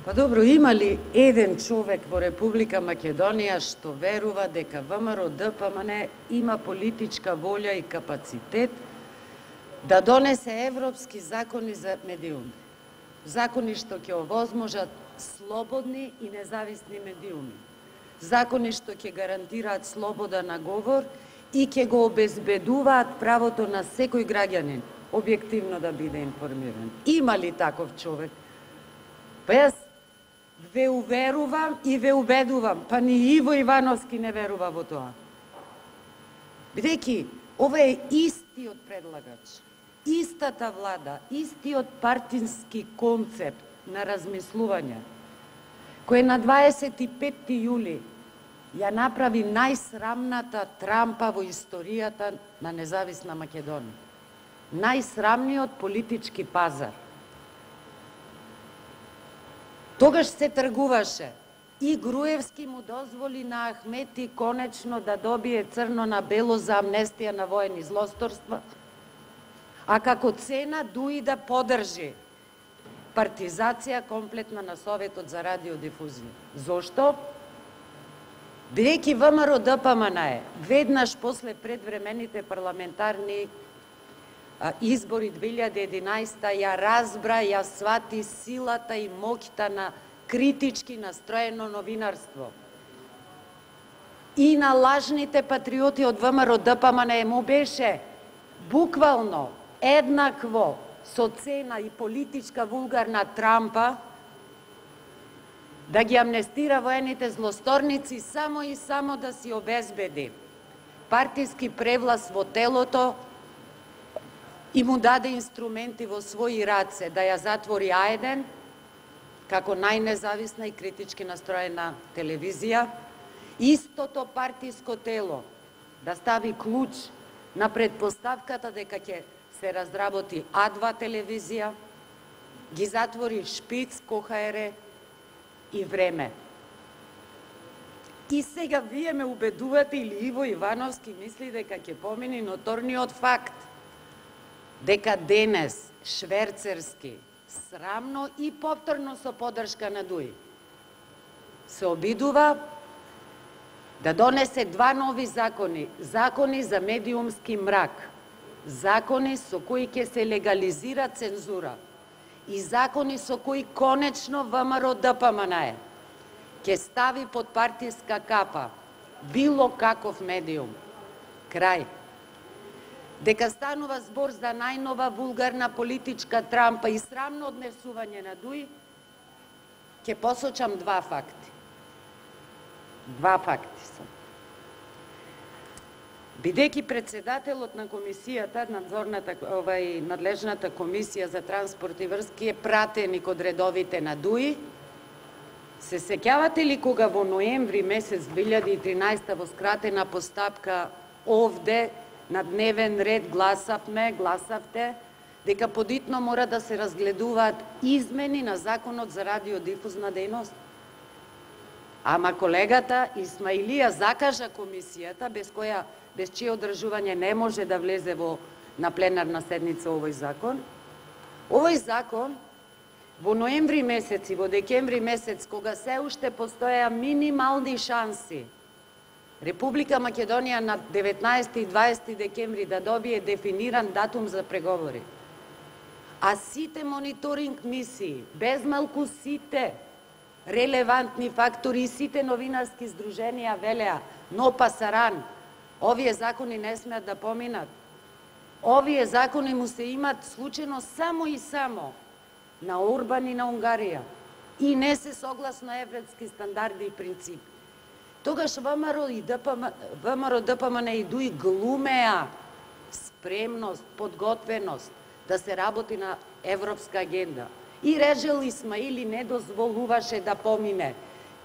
Па добро, има ли еден човек во Република Македонија што верува дека ВМРО-ДПМН има политичка волја и капацитет да донесе европски закони за медиуми? Закони што ќе овозможат слободни и независни медиуми. Закони што ќе гарантираат слобода на говор и ќе го обезбедуваат правото на секој граѓанин објективно да биде информиран. Има ли таков човек? Па јас ве уверувам и ве убедувам, па ни Иво Ивановски не верува во тоа. Бидејќи ова е истиот предлагач, истата влада, истиот партиски концепт на размислување, кој на 25 јули ја направи најсрамната трампа во историјата на независна Македонија. Најсрамниот политички пазар. Тогаш се тргуваше и Груевски му дозволи на Ахмети конечно да добие црно на бело за амнестија на воени злосторства, а како цена дуи да подржи партизација комплетна на Советот за радиодифузија. Зошто? Бидејќи ВМРО-ДПМН веднаш после предвремените парламентарни избори 2011 ја разбра, ја свати силата и моќта на критички настроено новинарство. И на лажните патриоти од ВМРО-ДПМН му беше буквално еднакво со цена и политичка вулгарна трампа да ги амнестира воените злосторници само и само да си обезбеди партиски превлас во телото и му даде инструменти во своји раце да ја затвори А1 како најнезависна и критички настроена телевизија, истото партиско тело да стави клуч на предпоставката дека ќе се разработи А2 телевизија, ги затвори Шпиц, КХР и Време. И сега вие ме убедувате или Иво Ивановски мисли дека ќе помини ноторниот факт дека денес шверцерски, срамно и повторно со поддршка на ДУИ, се обидува да донесе два нови закони, закони за медиумски мрак, закони со кои ќе се легализира цензура и закони со кои конечно ВМРО-ДПМН ќе стави под партиска капа било каков медиум. Крај. Дека станува збор за најнова вулгарна политичка трампа и срамно однесување на ДУИ, ќе посочам два факти. Два факти се. Бидејќи председателот на комисијата, надлежната комисија за транспорт и врски е пратеник од редовите на ДУИ, се сеќавате ли кога во ноември месец 2013 во скратена постапка овде на дневен ред гласавте дека подитно мора да се разгледуваат измени на Законот за радиодифузна дејност? Ама колегата Исмаилија закажа комисијата без чие одржување не може да влезе на пленарна седница овој закон. Овој закон во ноември месец и во декември месец, кога се уште постоја минимални шанси Република Македонија на 19 и 20 декември да добие дефиниран датум за преговори, а сите мониторинг мисии, безмалку сите релевантни фактори и сите новинарски здруженија велеа, но пасаран, овие закони не смеат да поминат. Овие закони му се имат случајно само и само на Орбан и на Унгарија и не се согласно европски стандарди и принципи. Тогаш ВМРО-ДПМН и ДУИ глумеа спремност, подготвеност да се работи на европска агенда. И Режел Исмаили не дозволуваше да помине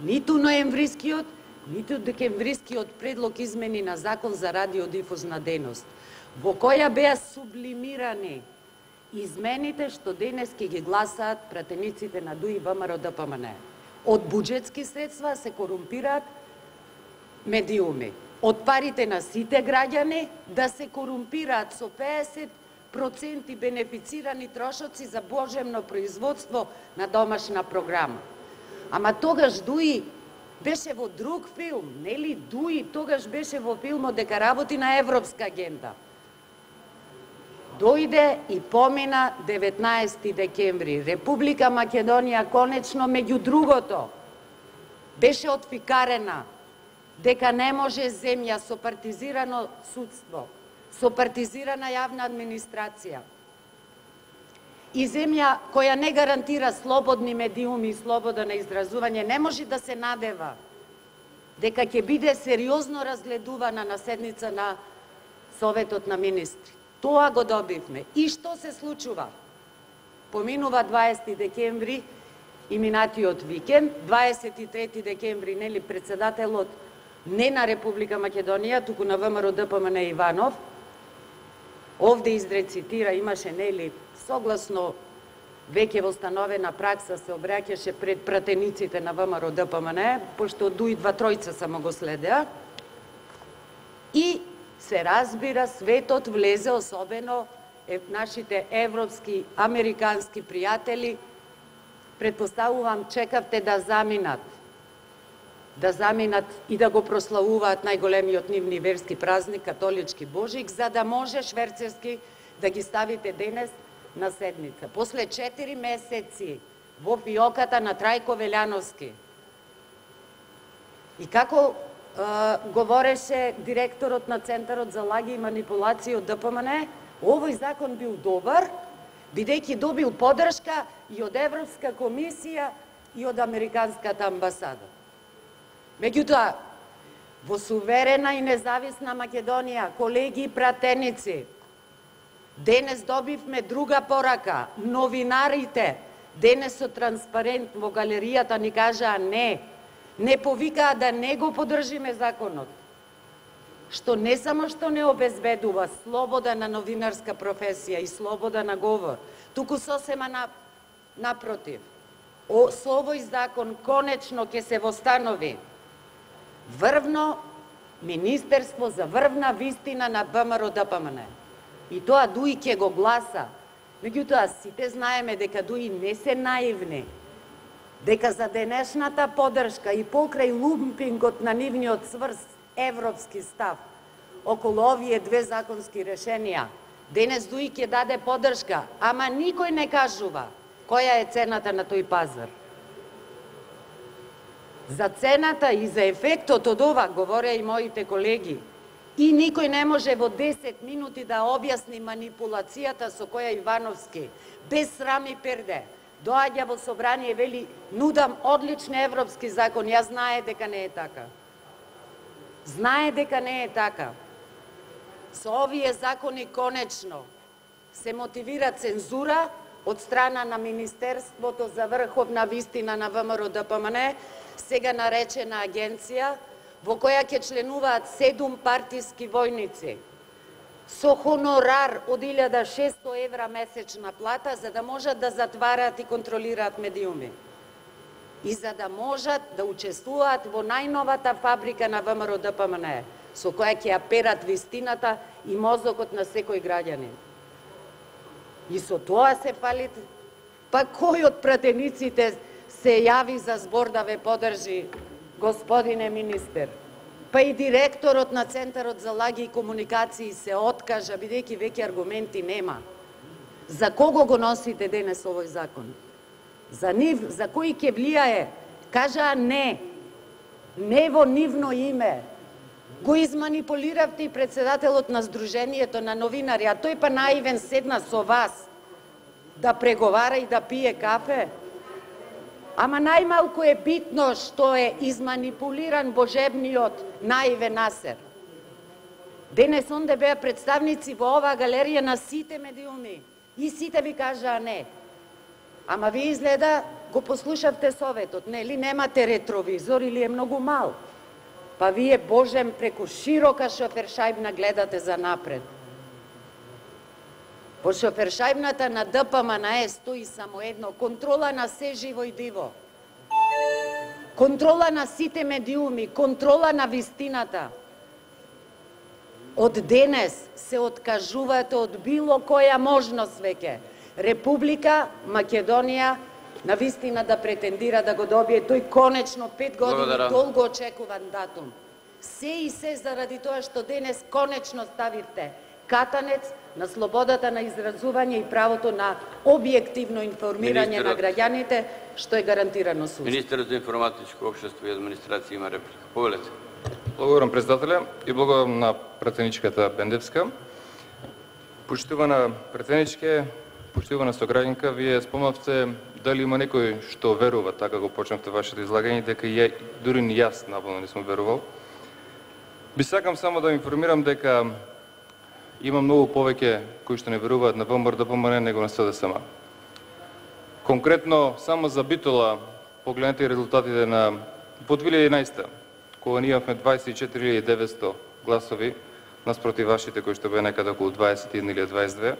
ниту ноемврискиот, ниту декемврискиот предлог измени на Закон за радиодифузна дејност, во која беа сублимирани измените што денес ќе ги гласаат пратениците на ДУИ и ВМРО-ДПМН. Од буџетски средства се корумпираат медиуми. Од парите на сите граѓани да се корумпираат со 50% бенефицирани трошоци за божемно производство на домашна програма. Ама тогаш Дуи беше во друг филм, нели? Дуи тогаш беше во филмот дека работи на европска агенда. Дојде и помина 19 декември. Република Македонија конечно, меѓу другото, беше отфикарена дека не може земја со партизирано судство, со партизирана јавна администрација и земја која не гарантира слободни медиуми и слобода на изразување, не може да се надева дека ќе биде сериозно разгледувана на седница на Советот на министри. Тоа го добивме. И што се случува? Поминува 20 декември и минатиот викенд, 23 декември, нели, председателот не на Република Македонија, туку на ВМРО ДПМН Иванов, овде изрецитира, имаше, нели, согласно веќе востановена пракса, се обраќаше пред пратениците на ВМРО ДПМН, пошто Дуи 2-3 само го следеа, и се разбира, светот влезе, особено нашите европски, американски пријатели, предпоставувам, чекавте да заминат и да го прославуваат најголемиот нивни верски празник, католички Божик, за да може шверцерски да ги ставите денес на седница. После 4 месеци во фиоката на Трајко Велјановски. И како говореше директорот на Центарот за лаги и манипулации од ДПМН, овој закон бил добар, бидејќи добил поддршка и од Европска комисија и од Американската амбасада. Меѓутоа, во суверена и независна Македонија, колеги и пратеници, денес добивме друга порака. Новинарите денес со транспарент во галеријата ни кажаа не повикаа да не го поддржиме законот, што не само што не обезбедува слобода на новинарска професија и слобода на говор, туку сосема напротив. Со овој закон конечно ќе се востанови врвно Министерство за врвна вистина на ВМРО ДПМН. И тоа Дуи ќе го гласа. Меѓутоа, сите знаеме дека Дуи не се наивни, дека за денешната поддршка и покрај лумпингот на нивниот цврст европски став околу овие две законски решенија, денес Дуи ќе даде поддршка, ама никој не кажува која е цената на тој пазар. За цената и за ефектот од ова говореа и моите колеги. И никој не може во 10 минути да објасни манипулацијата со која Ивановски, без срам и перде, доаѓа во собрание и вели: нудам одлични европски закон. Ја знае дека не е така. Знае дека не е така. Со овие закони конечно се мотивира цензура од страна на Министерството за врховна вистина на ВМРО ДПМН, сега наречена агенција, во која ќе членуваат 7 партиски војници со хонорар од 1600 евра месечна плата, за да можат да затвараат и контролираат медиуми. И за да можат да учествуваат во најновата фабрика на ВМРО ДПМН, со која ќе ја перат вистината и мозокот на секој граѓанин. И со тоа се фалите. Па кој од пратениците се јави за збор да ве поддржи, господине министер? Па и директорот на Центарот за лаги и комуникации се откажа, бидејќи веќе аргументи нема. За кого го носите денес овој закон? За нив, за кои ќе влијае? Кажаа не. Не во нивно име. Го изманипулиравте и председателот на Сдруженијето на новинари, а тој па наивен седна со вас да преговара и да пие кафе. Ама најмалку е битно што е изманипулиран божебниот наивен Насер. Денес онде беа представници во оваа галерија на сите медиуми и сите ви кажаа не. Ама ви изгледа го послушавте советот, нели немате ретровизор или е многу мал. Па вие божем преку широка шофершајбна гледате за напред. По шофершајбната на ДПМН стои само едно: контрола на се живо и диво. Контрола на сите медиуми, контрола на вистината. Од денес се откажувате од било која можност веќе Република Македонија на вистина да претендира да го добие тој конечно 5 години долго очекуван датум. Се и се заради тоа што денес конечно ставивте катанец на слободата на изразување и правото на објективно информирање на граѓаните, што е гарантирано со Устав. Министерот за информатичко општество и администрација има реплика. Повелете. Благодарам председателя и благодарам на пратеничката Бендевска. Почитувана пратеничке, почитувана сограѓанка, вие спомнавте дали има некој што верува, така го почнавте вашето излагање, дека дури ни јас наволно не сум верувал. Би сакам само да информирам дека има многу повеќе кои што не веруваат на ВМРО ДПМН него на СДСМ. Конкретно, само за Битола, погледнете резултатите на по 2011, кога ние имавме 24.900 гласови, наспроти вашите кои што беа некаде околу 21 или 22,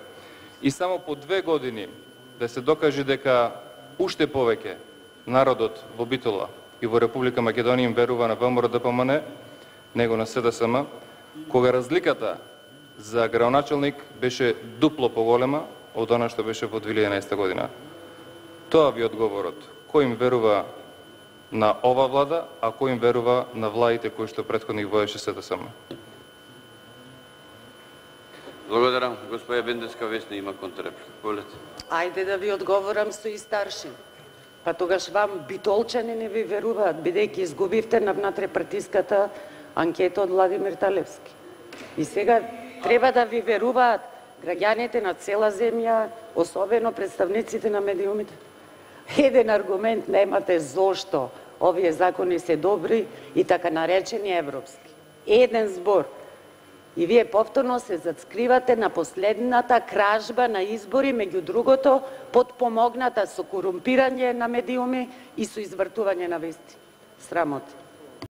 и само по 2 години да се докаже дека уште повеќе народот во Битола и во Република Македонија им верува на ВМРО ДПМН, него на СДСМ, кога разликата за градоначалник беше дупло поголема од она што беше во 2011 година. Тоа ви одговорот. Кој им верува на ова влада, а кој им верува на владите кои што претходно ги водеше СДСМ? Благодарам. Господја Бендевска, Весна има контрреплика. Повелете. Ајде да ви одговорам со и старшин. Па тогаш вам битолчани не ви веруваат, бидејќи изгубивте на внатре-партиската анкета од Владимир Талевски. И сега треба да ви веруваат граѓаните на цела земја, особено представниците на медиумите. Еден аргумент немате зошто овие закони се добри и така наречени европски. Еден збор. И вие повторно се зацкривате на последната кражба на избори, меѓу другото, подпомогната со корумпирање на медиуми и со извртување на вести. Срамота.